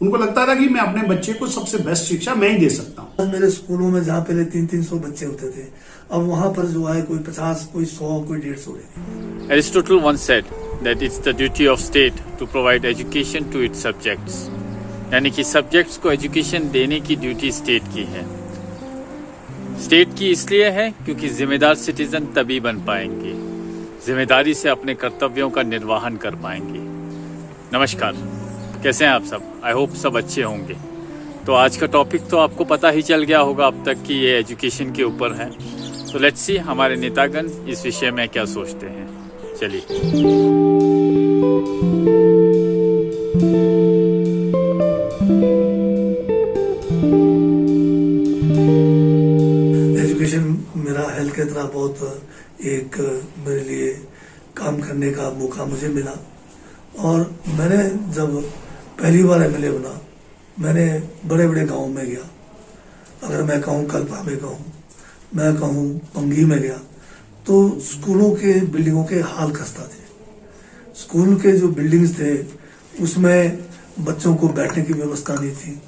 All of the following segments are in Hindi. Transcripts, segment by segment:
उनको लगता था कि मैं अपने बच्चे को सबसे बेस्ट शिक्षा मैं ही दे सकता हूँ। मेरे स्कूलों में जहाँ पहले 300 बच्चे होते थे, अब वहाँ पर जो है कोई 50, कोई 100, कोई 150 रहते। Aristotle once said that it's the duty of state to provide education to its subjects. यानी कि सब्जेक्ट्स को एजुकेशन देने की ड्यूटी स्टेट की है। स्टेट की इसलिए है क्योंकि जिम्मेदार सिटीजन तभी बन पाएंगे, जिम्मेदारी से अपने कर्तव्यों का निर्वहन कर पाएंगे। नमस्कार, कैसे हैं आप सब? आई होप सब अच्छे होंगे। तो आज का टॉपिक तो आपको पता ही चल गया होगा अब तक कि ये एजुकेशन के ऊपर है। तो लेट्स सी हमारे नेतागण इस विषय में क्या सोचते हैं। चलिए। एजुकेशन मेरा हेल्थ के तरह बहुत एक मेरे लिए काम करने का मौका मुझे मिला। और मैंने जब पहली बार एमएलए बना, मैंने बड़े बड़े गांव में गया। अगर मैं कहूँ कल्पा में कहूँ, मैं कहूँ पंगी में गया, तो स्कूलों के बिल्डिंगों के हाल खस्ता थे। स्कूल के जो बिल्डिंग्स थे उसमें बच्चों को बैठने की व्यवस्था नहीं थी।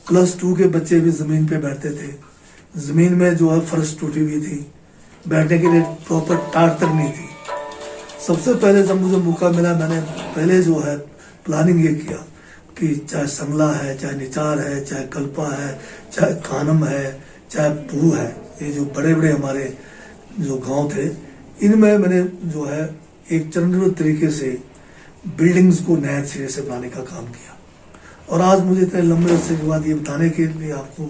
+2 के बच्चे भी जमीन पे बैठते थे। जमीन में जो है फर्श टूटी हुई थी, बैठने के लिए प्रॉपर टाट तक नहीं थी। सबसे पहले जब मुझे मौका मिला, मैंने पहले जो है प्लानिंग ये किया कि चाहे संगला है, चाहे निचार है, चाहे कल्पा है, चाहे कानम है, चाहे पू है, ये जो बड़े बड़े हमारे जो गांव थे, इनमें मैंने जो है एक चरणबद्ध तरीके से बिल्डिंग्स को नए सिरे से बनाने का काम किया। और आज मुझे इतने लंबे अरसे के बाद ये बताने के लिए आपको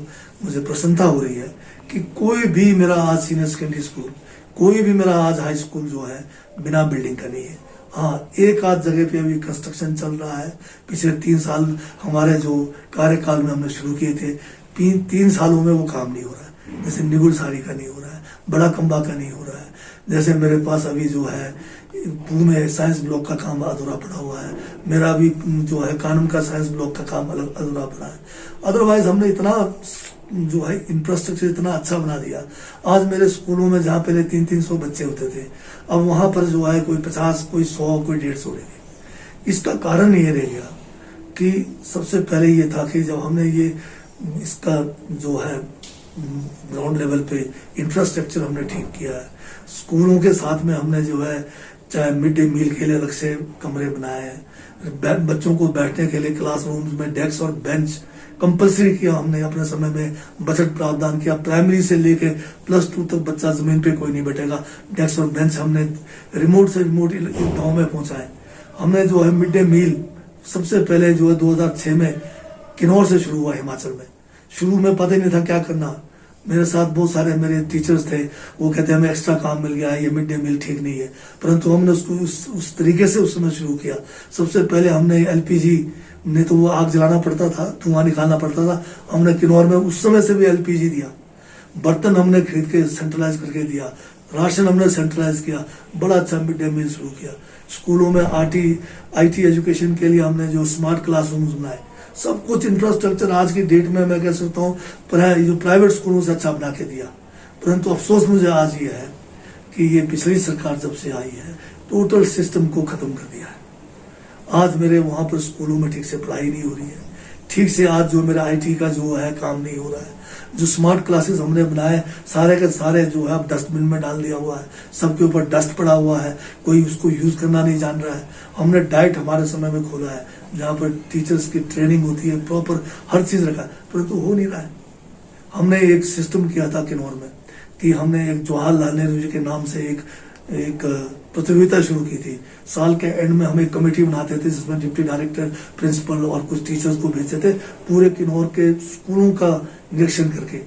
मुझे प्रसन्नता हो रही है कि कोई भी मेरा आज सीनियर सेकेंडरी स्कूल, कोई भी मेरा आज हाई स्कूल जो है बिना बिल्डिंग का नहीं है। हाँ, एक आध जगह पे अभी कंस्ट्रक्शन चल रहा है। पिछले 3 साल हमारे जो कार्यकाल में हमने शुरू किए थे, 3 सालों में वो काम नहीं हो रहा है। जैसे निगुल सारी का नहीं हो रहा है, बड़ा कम्बा का नहीं हो रहा है। जैसे मेरे पास अभी जो है पू में साइंस ब्लॉक का काम अधूरा पड़ा हुआ है। मेरा अभी जो है कानून का साइंस ब्लॉक का काम अधूरा पड़ा है। अदरवाइज हमने इतना जो है इंफ्रास्ट्रक्चर इतना अच्छा बना दिया। आज मेरे स्कूलों में जहाँ पहले 300 बच्चे होते थे, अब वहां पर जो है कोई 50, कोई 100, कोई 150 रह गए। इसका कारण ये रह गया कि सबसे पहले ये था कि जब हमने ये इसका जो है ग्राउंड लेवल पे इंफ्रास्ट्रक्चर हमने ठीक किया है, स्कूलों के साथ में हमने जो है चाहे मिड डे मील के लिए अलग से कमरे बनाए हैं, बच्चों को बैठने के लिए क्लासरूम्स में डेस्क और बेंच कंपलसरी किया। हमने अपने समय में बजट प्रावधान किया। प्राइमरी से लेके +2 तक बच्चा जमीन पे कोई नहीं बैठेगा। डेस्क और बेंच हमने रिमोट से रिमोट गाँव में पहुंचाए। हमने जो है मिड डे मील सबसे पहले जो है 2006 में किन्नौर से शुरू हुआ हिमाचल में। शुरू में पता ही नहीं था क्या करना। मेरे साथ बहुत सारे मेरे टीचर्स थे, वो कहते हमें एक्स्ट्रा काम मिल गया है, ये मिड डे मील ठीक नहीं है। परंतु हमने उसको उस तरीके से उस समय शुरू किया। सबसे पहले हमने LPG ने तो वो आग जलाना पड़ता था, धुआं निकालना पड़ता था। हमने किन्नौर में उस समय से भी LPG दिया। बर्तन हमने खरीद के सेंट्रलाइज करके दिया। राशन हमने सेंट्रलाइज किया। बड़ा अच्छा मिड डे मील शुरू किया। स्कूलों में IT एजुकेशन के लिए हमने जो स्मार्ट क्लासरूम्स बनाए, सब कुछ इंफ्रास्ट्रक्चर आज की डेट में मैं कह सकता हूँ जो प्राइवेट स्कूलों से अच्छा बना के दिया। परंतु अफसोस मुझे आज ये है कि ये पिछली सरकार जब से आई है, टोटल सिस्टम को खत्म कर दिया है। आज मेरे वहां पर स्कूलों में ठीक से पढ़ाई नहीं हो रही है। ठीक से आज जो मेरा IT का जो है काम नहीं हो रहा है। जो स्मार्ट क्लासेस हमने बनाए, सारे के सारे जो है अब डस्टबिन में डाल दिया हुआ है। सबके ऊपर डस्ट पड़ा हुआ है, कोई उसको यूज करना नहीं जान रहा है। हमने डाइट हमारे समय में खोला है, जहाँ पर टीचर्स की ट्रेनिंग होती है, प्रॉपर हर चीज रखा है, परंतु हो नहीं रहा है। हमने एक सिस्टम किया था किन्नौर में कि हमने एक जवाहरलाल नेहरू जी के नाम से एक प्रतियोगिता शुरू की थी। साल के एंड में हम एक कमेटी बनाते थे जिसमें डिप्टी डायरेक्टर, प्रिंसिपल और कुछ टीचर्स को भेजते थे, पूरे किन्नौर के स्कूलों का निरीक्षण करके।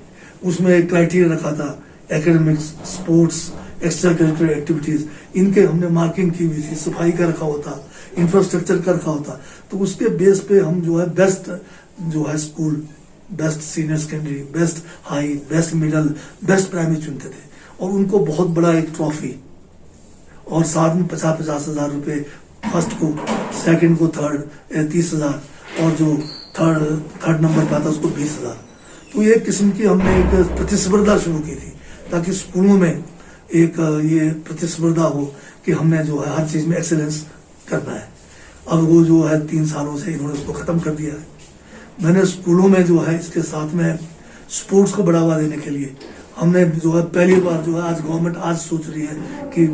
उसमें एक क्राइटेरिया रखा था, academics, sports, extra curricular activities, इनके हमने मार्किंग की हुई थी। सफाई का रखा होता, इंफ्रास्ट्रक्चर का रखा होता। तो उसके बेस पे हम जो है बेस्ट जो है school, best senior secondary, best high, best middle, best primary चुनते थे। और उनको बहुत बड़ा एक ट्रॉफी और साथ में 50-50 हजार रुपए फर्स्ट को, सेकंड को, थर्ड 30,000 और जो थर्ड नंबर पे आता उसको 20,000। तो ये किस्म की हमने एक प्रतिस्पर्धा शुरू की थी ताकि स्कूलों में एक ये प्रतिस्पर्धा हो कि हमने जो है हर चीज में एक्सेलेंस करना है। अब वो जो है 3 सालों से इन्होंने उसको खत्म कर दिया है। मैंने स्कूलों में जो है इसके साथ में स्पोर्ट्स को बढ़ावा देने के लिए हमने जो है पहली बार जो है आज गवर्नमेंट आज सोच रही है कि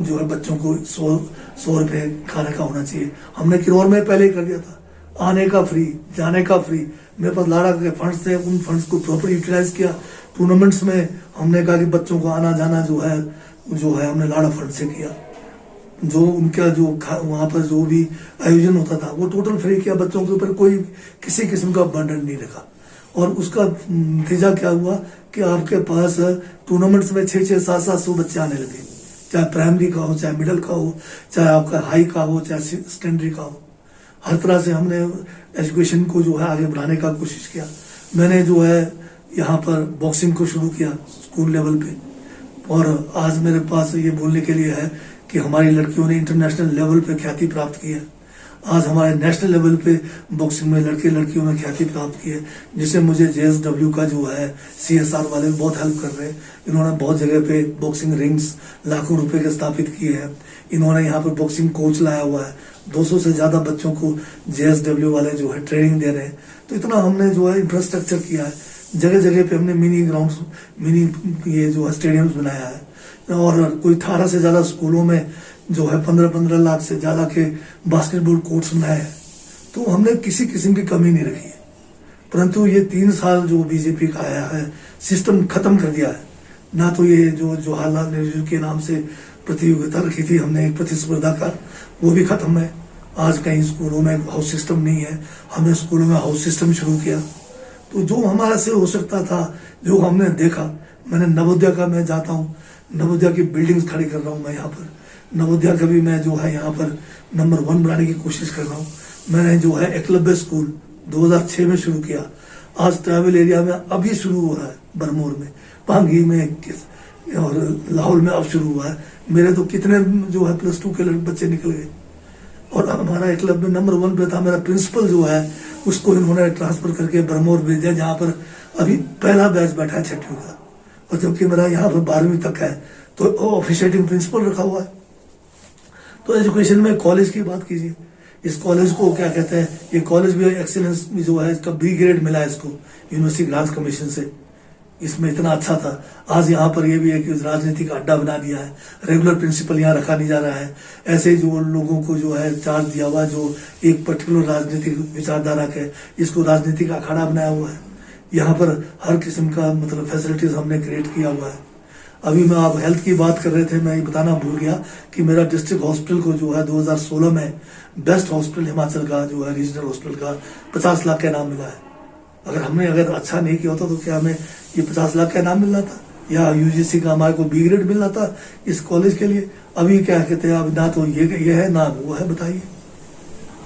जो है बच्चों को 100 रुपये खाने का होना चाहिए। हमने किरौर में पहले ही कर दिया था, आने का फ्री, जाने का फ्री। मेरे पास लाड़ा के फंड्स थे, उन फंड्स को प्रॉपर यूटिलाइज किया। टूर्नामेंट्स में हमने कहा कि बच्चों को आना जाना जो है हमने लाड़ा फंड से किया। जो उनका जो वहाँ पर जो भी आयोजन होता था वो टोटल फ्री किया। बच्चों के ऊपर कोई किसी किस्म का बर्डन नहीं रखा। और उसका नतीजा क्या हुआ कि आपके पास टूर्नामेंट्स में 600, 700 बच्चे आने लगे, चाहे प्राइमरी का हो, चाहे मिडिल का हो, चाहे आपका हाई का हो, चाहे सेकेंडरी का हो। हर तरह से हमने एजुकेशन को जो है आगे बढ़ाने का कोशिश किया। मैंने जो है यहाँ पर बॉक्सिंग को शुरू किया स्कूल लेवल पे, और आज मेरे पास ये बोलने के लिए है कि हमारी लड़कियों ने इंटरनेशनल लेवल पे ख्याति प्राप्त की है। आज हमारे नेशनल लेवल पे बॉक्सिंग में लड़कियों ने ख्याति प्राप्त की है, जिससे मुझे JSW का जो है CSR वाले बहुत हेल्प कर रहे हैं। इन्होंने बहुत जगह पे बॉक्सिंग रिंग्स लाखों रुपए के स्थापित किए हैं। इन्होंने यहाँ पर बॉक्सिंग कोच लाया हुआ है। 200 से ज्यादा बच्चों को JSW वाले जो है ट्रेनिंग दे रहे हैं। तो इतना हमने जो है इंफ्रास्ट्रक्चर किया है। जगह जगह पे हमने मिनी ग्राउंड, मिनी ये जो है स्टेडियम्स बनाया है। और कोई 18 से ज्यादा स्कूलों में जो है 15-15 लाख से ज्यादा के बास्केटबॉल कोर्ट्स बनाए हैं। तो हमने किसी किस्म की कमी नहीं रखी है। परंतु ये 3 साल जो बीजेपी का आया है, सिस्टम खत्म कर दिया है। ना तो ये जो जवाहरलाल नेहरू के नाम से प्रतियोगिता रखी थी हमने, एक प्रतिस्पर्धा का, वो भी खत्म है। आज कहीं स्कूलों में हाउस सिस्टम नहीं है, हमने स्कूलों में हाउस सिस्टम शुरू किया। तो जो हमारा से हो सकता था, जो हमने देखा, मैंने नवोदय का मैं जाता हूँ, नवोदय की बिल्डिंग्स खड़ी कर रहा हूँ मैं यहाँ पर। नवोदय का भी मैं जो है यहाँ पर नंबर 1 बनाने की कोशिश कर रहा हूँ। मैंने जो है एकलव्य स्कूल 2006 में शुरू किया। आज ट्राइबल एरिया में अभी शुरू हो रहा है, बरमोर में, पांगी में और लाहौल में अब शुरू हुआ है। मेरे तो कितने जो है +2 के बच्चे निकल गए। और हमारा एकलव्य नंबर 1 पे था। मेरा प्रिंसिपल जो है उसको इन्होंने ट्रांसफर करके बरमोर भेज दिया, जहाँ पर अभी पहला बैच बैठा है 6वीं का। और जबकि मेरा यहाँ पर 12वीं तक है, तो ऑफिशिएटिंग प्रिंसिपल रखा हुआ है। तो एजुकेशन में कॉलेज की बात कीजिए, इस कॉलेज को क्या कहते हैं, ये कॉलेज भी एक्सीलेंस जो है इसका B ग्रेड मिला है इसको यूनिवर्सिटी ग्रांट्स कमीशन से। इसमें इतना अच्छा था। आज यहाँ पर ये भी है कि राजनीति का अड्डा बना दिया है। रेगुलर प्रिंसिपल यहाँ रखा नहीं जा रहा है। ऐसे जो लोगों को जो है चार्ज दिया हुआ, जो एक पर्टिकुलर राजनीतिक विचारधारा के, इसको राजनीति का अखाड़ा बनाया हुआ है। यहाँ पर हर किस्म का मतलब फैसिलिटीज हमने क्रिएट किया हुआ है। अभी मैं आप हेल्थ की बात कर रहे थे, मैं ये बताना भूल गया कि मेरा डिस्ट्रिक्ट हॉस्पिटल को जो है 2016 में बेस्ट हॉस्पिटल हिमाचल का जो है रीजनल हॉस्पिटल का 50 लाख का इनाम मिला है। अगर अच्छा नहीं किया होता तो क्या हमें ये 50 लाख का इनाम मिलना था, या UGC का हमारे को B ग्रेड मिलना था इस कॉलेज के लिए? अभी क्या कहते हैं, अब ना तो ये है ना वो है, बताइए।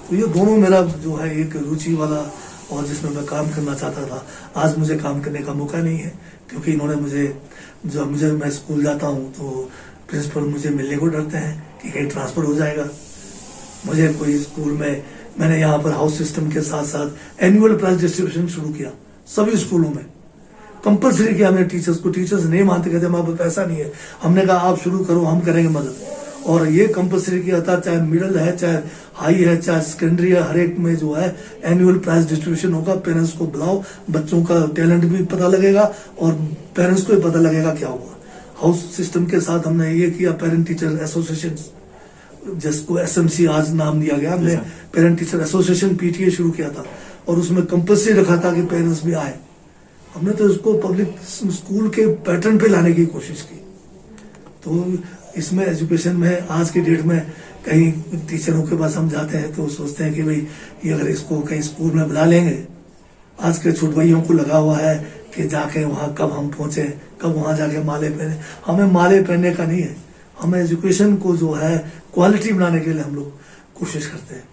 तो ये दोनों मेरा जो है एक रुचि वाला और जिसमें मैं काम करना चाहता था, आज मुझे काम करने का मौका नहीं है, क्योंकि इन्होंने मैं स्कूल जाता हूँ तो प्रिंसिपल मुझे मिलने को डरते हैं कि कहीं ट्रांसफर हो जाएगा। मुझे कोई स्कूल में, मैंने यहाँ पर हाउस सिस्टम के साथ साथ एनुअल प्राइज डिस्ट्रीब्यूशन शुरू किया सभी स्कूलों में। कंपलसरी किया हमने टीचर्स को। टीचर्स नहीं मानते, कहते हमारे पास पैसा नहीं है। हमने कहा आप शुरू करो, हम करेंगे मदद। और ये कंपलसरी किया था, चाहे मिडिल है, चाहे हाई है, चाहे सेकेंडरी है, हर एक में जो है एनुअल प्राइज डिस्ट्रीब्यूशन होगा। पेरेंट्स को बुलाओ, बच्चों का टैलेंट भी पता लगेगा और पेरेंट्स को भी पता लगेगा क्या हुआ। हाउस सिस्टम के साथ हमने ये किया, पेरेंट टीचर एसोसिएशन, जिसको SMC आज नाम दिया गया, हमने पेरेंट टीचर एसोसिएशन PTA शुरू किया था। और उसमें कंपलसरी रखा था कि पेरेंट्स भी आए। हमने तो इसको पब्लिक स्कूल के पैटर्न पे लाने की कोशिश की। तो इसमें एजुकेशन में आज की डेट में कहीं टीचरों के पास हम जाते हैं तो सोचते हैं कि भाई ये अगर इसको कहीं स्कूल में बुला लेंगे, आज के छोटे भाइयों को लगा हुआ है कि जाके वहाँ कब हम पहुंचे, कब वहाँ जाके माले पहने। हमें माले पहनने का नहीं है, हमें एजुकेशन को जो है क्वालिटी बनाने के लिए हम लोग कोशिश करते हैं।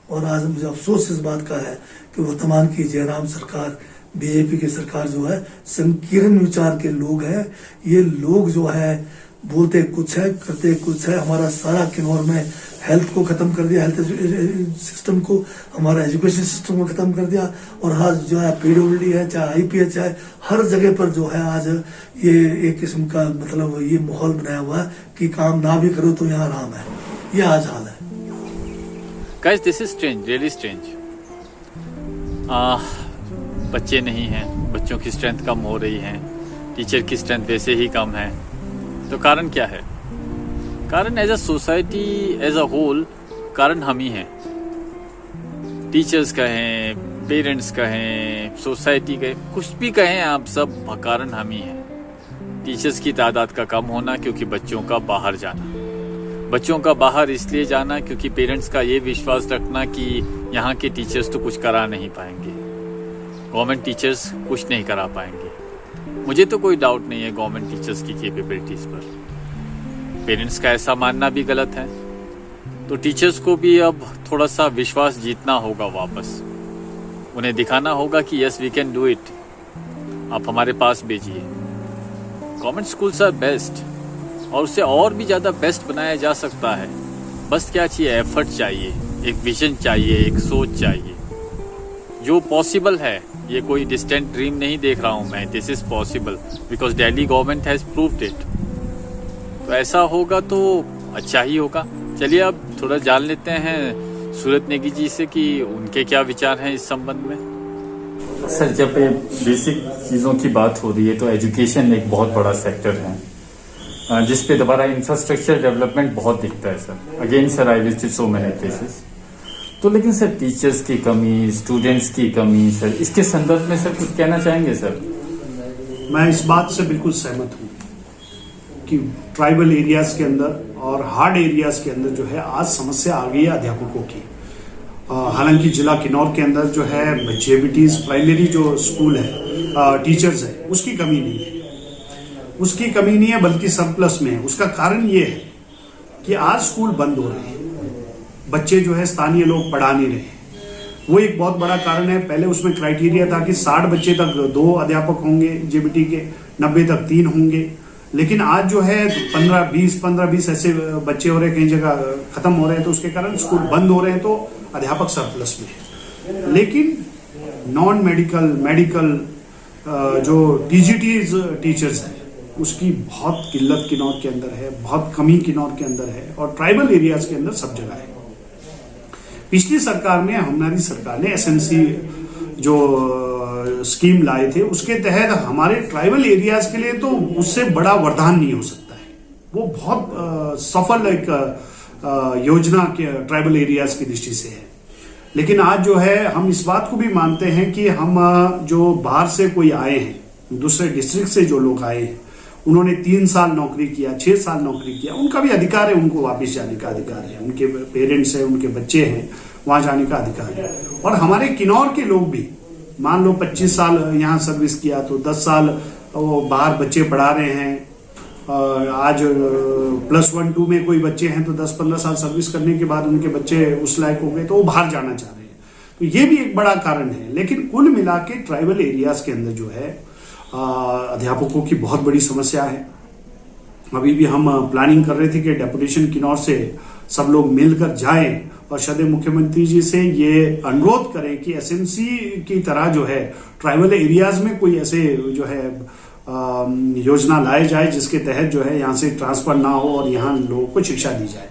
और आज मुझे अफसोस इस बात का है कि वर्तमान की जयराम सरकार, बीजेपी की सरकार जो है, संकीर्ण विचार के लोग हैं। ये लोग जो है बोलते कुछ है, करते कुछ है। हमारा सारा किन्नौर में हेल्थ को खत्म कर दिया, हेल्थ सिस्टम को, हमारा एजुकेशन सिस्टम को खत्म कर दिया। और आज जो है PWD है, चाहे IPH है, हर जगह पर जो है आज ये एक किस्म का मतलब ये माहौल बनाया हुआ है कि काम ना भी करो तो यहाँ आराम है। ये आज हाल है। Guys, this is strange, really strange. बच्चे नहीं हैं, बच्चों की स्ट्रेंथ कम हो रही है, टीचर की स्ट्रेंथ वैसे ही कम है, तो कारण क्या है? कारण as a society as a whole कारण हम ही हैं। टीचर्स कहें, पेरेंट्स कहें, सोसाइटी कहें, कुछ भी कहें आप, सब कारण हम ही हैं। टीचर्स की तादाद का कम होना क्योंकि बच्चों का बाहर जाना, बच्चों का बाहर इसलिए जाना क्योंकि पेरेंट्स का ये विश्वास रखना कि यहाँ के टीचर्स तो कुछ करा नहीं पाएंगे, गवर्नमेंट टीचर्स कुछ नहीं करा पाएंगे। मुझे तो कोई डाउट नहीं है गवर्नमेंट टीचर्स की कैपेबिलिटीज पर। पेरेंट्स का ऐसा मानना भी गलत है, तो टीचर्स को भी अब थोड़ा सा विश्वास जीतना होगा वापस। उन्हें दिखाना होगा कि yes we can do it, आप हमारे पास भेजिए। गवर्नमेंट स्कूल्स आर बेस्ट और उसे और भी ज़्यादा बेस्ट बनाया जा सकता है। बस क्या चाहिए? एफर्ट चाहिए, एक विजन चाहिए, एक सोच चाहिए जो पॉसिबल है। ये कोई डिस्टेंट ड्रीम नहीं देख रहा हूँ मैं, this is possible because Delhi government has proved it. तो ऐसा होगा तो अच्छा ही होगा। चलिए अब थोड़ा जान लेते हैं सूरत नेगी जी से कि उनके क्या विचार हैं इस संबंध में। सर, जब बेसिक चीज़ों की बात हो रही है तो एजुकेशन एक बहुत बड़ा सेक्टर है जिस पे दोबारा इंफ्रास्ट्रक्चर डेवलपमेंट बहुत दिखता है sir. Again sir, I visited so many places. तो लेकिन सर टीचर्स की कमी, स्टूडेंट्स की कमी, सर इसके संदर्भ में सर कुछ कहना चाहेंगे सर? मैं इस बात से बिल्कुल सहमत हूँ कि ट्राइबल एरियाज के अंदर और हार्ड एरियाज के अंदर जो है आज समस्या आ गई है अध्यापकों की। हालांकि जिला किन्नौर के अंदर जो है जेबीटीज प्राइमरी जो स्कूल है, टीचर्स है, उसकी कमी नहीं है, उसकी कमी नहीं है बल्कि सरप्लस में है। उसका कारण ये है कि आज स्कूल बंद हो रहे हैं, बच्चे जो है स्थानीय लोग पढ़ा नहीं रहे। वो एक बहुत बड़ा कारण है। पहले उसमें क्राइटेरिया था कि 60 बच्चे तक 2 अध्यापक होंगे जेबीटी के, 90 तक 3 होंगे। लेकिन आज जो है 15-20 ऐसे बच्चे हो रहे हैं, कई जगह खत्म हो रहे हैं, तो उसके कारण स्कूल बंद हो रहे हैं, तो अध्यापक सरप्लस में है। लेकिन नॉन मेडिकल, मेडिकल जो टीजीटीज टीचर्स हैं उसकी बहुत किल्लत किन्नौर के अंदर है, बहुत कमी किन्नौर के अंदर है और ट्राइबल एरियाज के अंदर सब जगह है। पिछली सरकार में, हमारी सरकार ने एसएमसी जो स्कीम लाए थे उसके तहत हमारे ट्राइबल एरियाज के लिए तो उससे बड़ा वरदान नहीं हो सकता है। वो बहुत सफल एक योजना के ट्राइबल एरियाज की दृष्टि से है। लेकिन आज जो है हम इस बात को भी मानते हैं कि हम जो बाहर से कोई आए हैं, दूसरे डिस्ट्रिक्ट से जो लोग आए हैं, उन्होंने 3 साल नौकरी किया, 6 साल नौकरी किया, उनका भी अधिकार है, उनको वापस जाने का अधिकार है। उनके पेरेंट्स हैं, उनके बच्चे हैं, वहां जाने का अधिकार है। और हमारे किन्नौर के लोग भी, मान लो 25 साल यहाँ सर्विस किया तो 10 साल वो बाहर बच्चे पढ़ा रहे हैं। आज +1-2 में कोई बच्चे हैं तो 10-15 साल सर्विस करने के बाद उनके बच्चे उस लायक हो गए तो वो बाहर जाना चाह रहे हैं। तो ये भी एक बड़ा कारण है। लेकिन कुल मिला के ट्राइबल एरियाज के अंदर जो है अध्यापकों की बहुत बड़ी समस्या है। अभी भी हम प्लानिंग कर रहे थे कि डेपुटेशन किन्नौर से सब लोग मिलकर जाएं और सदैव मुख्यमंत्री जी से ये अनुरोध करें कि एसएमसी की तरह जो है ट्राइबल एरियाज में कोई ऐसे जो है योजना लाए जाए जिसके तहत जो है यहाँ से ट्रांसफर ना हो और यहाँ लोगों को शिक्षा दी जाए।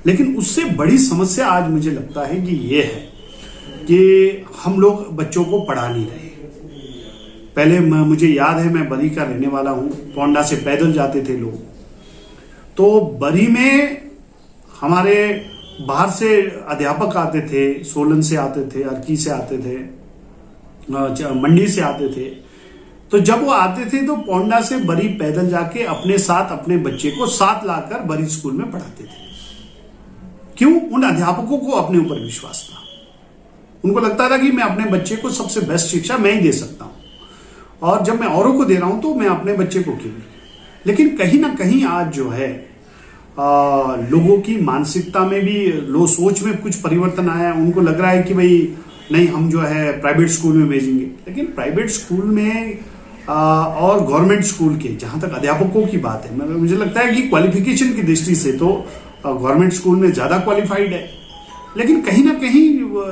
लेकिन उससे बड़ी समस्या आज मुझे लगता है कि ये है कि हम लोग बच्चों को पढ़ा नहीं रहे। पहले मुझे याद है, मैं बरी का रहने वाला हूँ, पोंडा से पैदल जाते थे लोग, तो बरी में हमारे बाहर से अध्यापक आते थे, सोलन से आते थे, अर्की से आते थे, मंडी से आते थे। तो जब वो आते थे तो पोंडा से बरी पैदल जाके अपने साथ अपने बच्चे को साथ लाकर बरी स्कूल में पढ़ाते थे। क्यों? उन अध्यापकों को अपने ऊपर विश्वास था। उनको लगता था कि मैं अपने बच्चे को सबसे बेस्ट शिक्षा मैं ही दे सकता हूं, और जब मैं औरों को दे रहा हूं तो मैं अपने बच्चे को क्यों नहीं। लेकिन कहीं ना कहीं आज जो है लोगों की मानसिकता में भी, लो सोच में कुछ परिवर्तन आया। उनको लग रहा है कि भाई नहीं, हम जो है प्राइवेट स्कूल में भेजेंगे। लेकिन प्राइवेट स्कूल में और गवर्नमेंट स्कूल के, जहां तक अध्यापकों की बात है, मुझे लगता है कि क्वालिफिकेशन की दृष्टि से तो गवर्नमेंट स्कूल में ज्यादा क्वालिफाइड है। लेकिन कहीं ना कहीं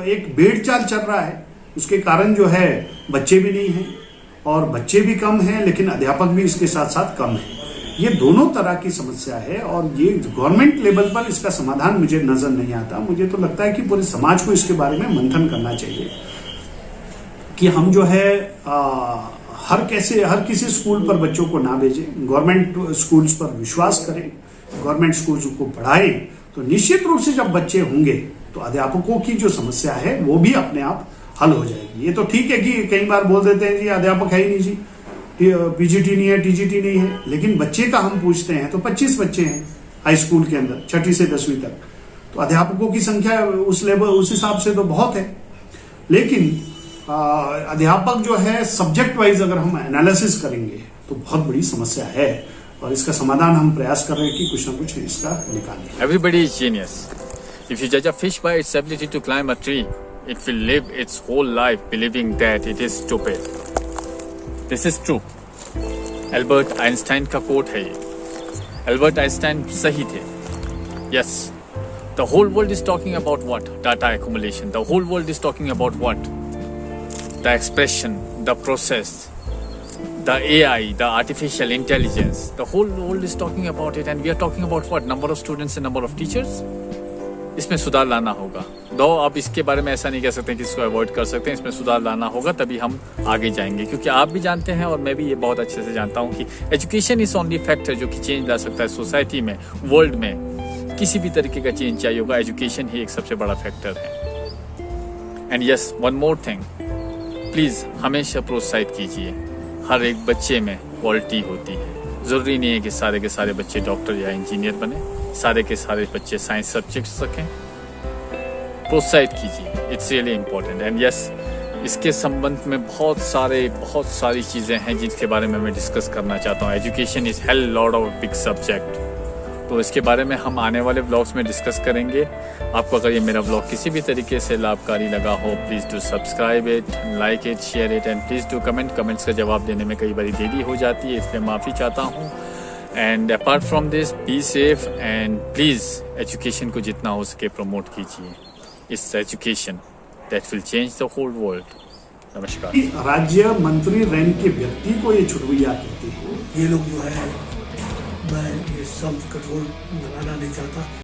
एक भेड़ चाल चल रहा है। उसके कारण जो है बच्चे भी नहीं हैं और बच्चे भी कम हैं, लेकिन अध्यापक भी इसके साथ साथ कम है। ये दोनों तरह की समस्या है और ये गवर्नमेंट लेवल पर इसका समाधान मुझे नजर नहीं आता। मुझे तो लगता है कि पूरे समाज को इसके बारे में मंथन करना चाहिए कि हम जो है हर किसी स्कूल पर बच्चों को ना भेजें, गवर्नमेंट स्कूल्स पर विश्वास करें, गवर्नमेंट स्कूल्स को पढ़ाएं, तो निश्चित रूप से जब बच्चे होंगे तो अध्यापकों की जो समस्या है वो भी अपने आप हल हो जाएगी। ये तो ठीक है कि कई बार बोल देते हैं जी अध्यापक है ही नहीं जी, पीजीटी नहीं है, टीजीटी नहीं है, लेकिन बच्चे का हम पूछते हैं तो 25 बच्चे हैं हाई स्कूल के अंदर 6ठी से 10वीं तक, तो अध्यापकों की संख्या उस हिसाब से तो बहुत है। लेकिन अध्यापक जो है सब्जेक्ट वाइज अगर हम एनालिसिस करेंगे तो बहुत बड़ी समस्या है, और इसका समाधान हम प्रयास कर रहे हैं कि कुछ ना कुछ इसका निकालें। Everybody is genius. If you judge a fish by its ability to climb a tree, it will live its whole life believing that it is stupid. This is true. Albert Einstein का कोट है ये। एल्बर्ट आइंस्टाइन सही थे। Yes. The whole world is talking about what? Data accumulation. The whole world is talking about what? The expression, the process, the AI, the artificial intelligence. The whole world is talking about it, and we are talking about what? Number of students and number of teachers. इसमें सुधार लाना होगा। दो आप इसके बारे में ऐसा नहीं कह सकते कि इसको अवॉइड कर सकते हैं, इसमें सुधार लाना होगा, तभी हम आगे जाएंगे। क्योंकि आप भी जानते हैं और मैं भी ये बहुत अच्छे से जानता हूँ कि एजुकेशन इज ओनली फैक्टर जो कि चेंज ला सकता है सोसाइटी में, वर्ल्ड में। किसी भी तरीके का चेंज चाहिए होगा, एजुकेशन ही एक सबसे बड़ा फैक्टर है। And yes, one more thing, please हमेशा प्रोत्साहित कीजिए, हर एक बच्चे में क्वालिटी होती है। ज़रूरी नहीं है कि सारे के सारे बच्चे डॉक्टर या इंजीनियर बने, सारे के सारे बच्चे साइंस सब्जेक्ट्स रखें। प्रोत्साहित कीजिए, it's really important. And yes, इसके संबंध में बहुत सारी चीज़ें हैं जिनके बारे में मैं डिस्कस करना चाहता हूँ। Education is hell lot of big subject, तो इसके बारे में हम आने वाले ब्लॉग्स में डिस्कस करेंगे। आपको अगर ये मेरा ब्लॉग किसी भी तरीके से लाभकारी लगा हो, please do subscribe it, like it, share it, and please do comment. Comments का जवाब देने में कई बार देरी हो जाती है, इसलिए माफ़ी चाहता हूँ। And apart from this, be safe and please education को जितना हो सके प्रमोट कीजिए। It's education that will change the whole world. नमस्कार। राज्य मंत्री रैंक के व्यक्ति को ये छुटवैया कहते हैं। ये लोग जो है, मैं ये सब कंट्रोल बनाना नहीं चाहता।